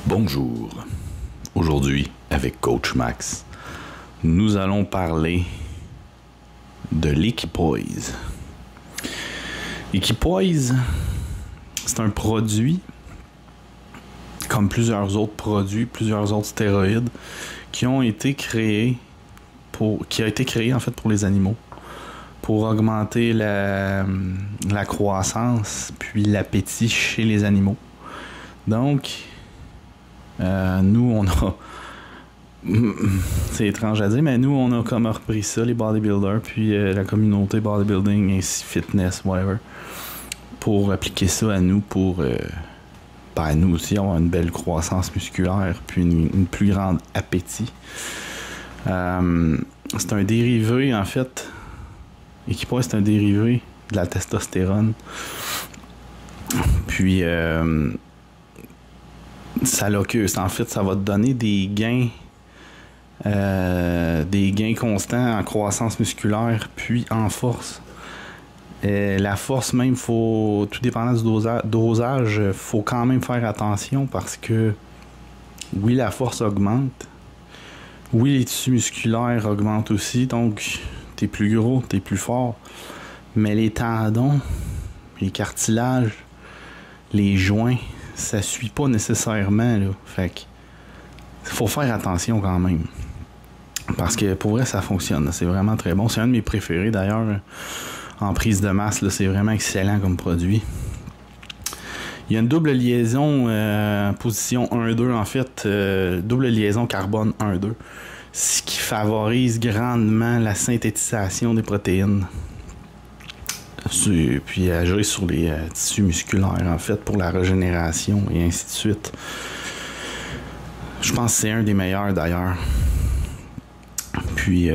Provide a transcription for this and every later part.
Bonjour. Aujourd'hui, avec Coach Max, nous allons parler de l'Equipoise. Equipoise, c'est un produit, comme plusieurs autres produits, plusieurs autres stéroïdes, qui a été créé pour les animaux, pour augmenter la croissance puis l'appétit chez les animaux. Donc, nous, on a... C'est étrange à dire, mais nous, on a comme repris ça, les bodybuilders, puis la communauté bodybuilding, ainsi fitness, whatever, pour appliquer ça à nous, pour à nous aussi avoir une belle croissance musculaire, puis une plus grande appétit. C'est un dérivé, en fait. Equipoise, c'est un dérivé de la testostérone. Puis, ça va te donner des gains constants en croissance musculaire, puis en force. La force même, tout dépendant du dosage, faut quand même faire attention parce que oui, la force augmente. Oui, les tissus musculaires augmentent aussi, donc t'es plus gros, t'es plus fort. Mais les tendons, les cartilages, les joints, ça suit pas nécessairement, là. Fait que faut faire attention quand même. Parce que pour vrai, ça fonctionne, là. C'est vraiment très bon. C'est un de mes préférés d'ailleurs. En prise de masse, là, c'est vraiment excellent comme produit. Il y a une double liaison position 1-2 en fait, double liaison carbone 1-2, ce qui favorise grandement la synthétisation des protéines. Puis agir sur les tissus musculaires en fait pour la régénération et ainsi de suite. Je pense que c'est un des meilleurs d'ailleurs. Puis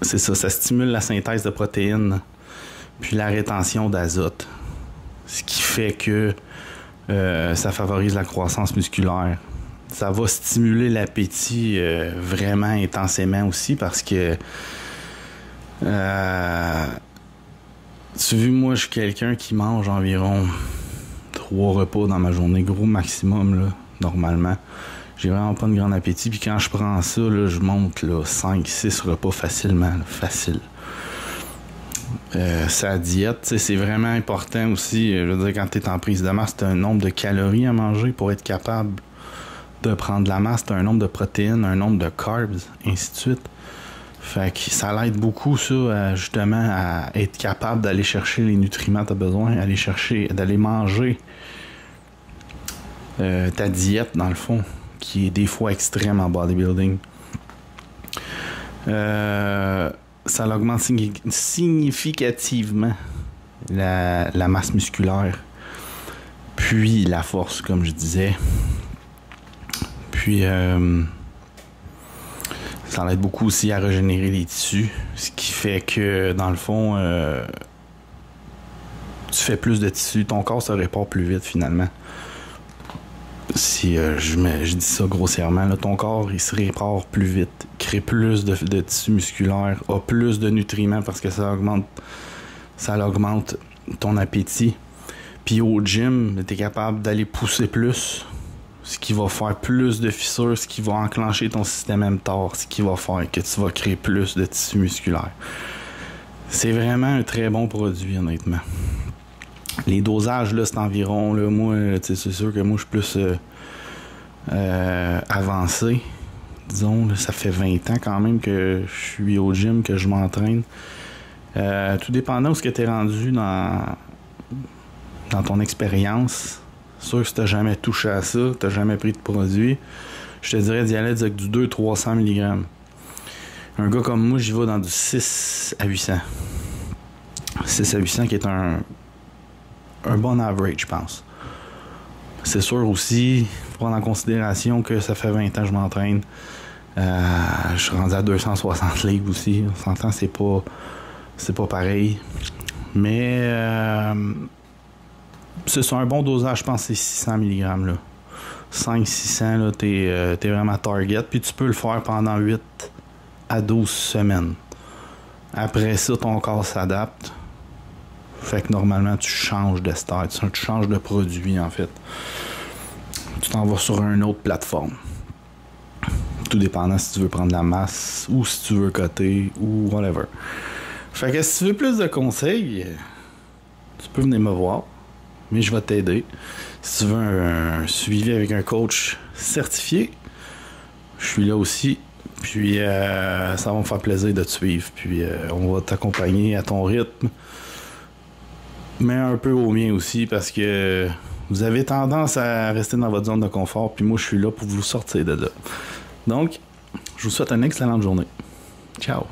c'est ça stimule la synthèse de protéines puis la rétention d'azote, ce qui fait que ça favorise la croissance musculaire. Ça va stimuler l'appétit vraiment intensément aussi parce que tu vois, moi, je suis quelqu'un qui mange environ 3 repas dans ma journée, gros maximum, là, normalement. J'ai vraiment pas de grand appétit. Puis quand je prends ça, là, je monte 5-6 repas facilement. Là, facile. Sa diète, c'est vraiment important aussi. Je veux dire, quand tu es en prise de masse, tu as un nombre de calories à manger pour être capable de prendre de la masse. Tu as un nombre de protéines, un nombre de carbs, ainsi de suite. Fait que ça l'aide beaucoup, ça, justement, à être capable d'aller chercher les nutriments que tu as besoin, d'aller manger ta diète, dans le fond, qui est des fois extrême en bodybuilding. Ça augmente significativement la masse musculaire, puis la force, comme je disais. Puis... ça aide beaucoup aussi à régénérer les tissus, ce qui fait que, dans le fond, tu fais plus de tissus, ton corps se répare plus vite, finalement. Si je dis ça grossièrement, là, ton corps, il se répare plus vite, crée plus de tissus musculaires, a plus de nutriments parce que ça augmente ton appétit. Puis au gym, tu es capable d'aller pousser plus, ce qui va faire plus de fissures, ce qui va enclencher ton système mTOR, ce qui va faire que tu vas créer plus de tissus musculaires. C'est vraiment un très bon produit, honnêtement. Les dosages, là, c'est environ, là, moi, c'est sûr que moi, je suis plus avancé. Disons, là, ça fait 20 ans quand même que je suis au gym, que je m'entraîne. Tout dépendant de ce que tu es rendu dans ton expérience. Sûr que si t'as jamais touché à ça, t'as jamais pris de produit, je te dirais d'y aller avec du 200-300 mg. Un gars comme moi, j'y vais dans du 6 à 800. 6 à 800 qui est un bon average, je pense. C'est sûr aussi, faut prendre en considération que ça fait 20 ans que je m'entraîne. Je suis rendu à 260 livres aussi. On s'entend, c'est pas pareil. Mais... c'est un bon dosage, je pense, c'est 600 mg. Là. 500-600, là, t'es vraiment target. Puis tu peux le faire pendant 8 à 12 semaines. Après ça, ton corps s'adapte. Fait que normalement, tu changes d'ester, tu changes de produit, en fait. tu t'en vas sur une autre plateforme. Tout dépendant si tu veux prendre la masse ou si tu veux coter ou whatever. Fait que si tu veux plus de conseils, tu peux venir me voir, mais je vais t'aider. Si tu veux un suivi avec un coach certifié, je suis là aussi. Puis ça va me faire plaisir de te suivre. Puis on va t'accompagner à ton rythme, mais un peu au mien aussi, parce que vous avez tendance à rester dans votre zone de confort, puis moi je suis là pour vous sortir de là. Donc, je vous souhaite une excellente journée. Ciao!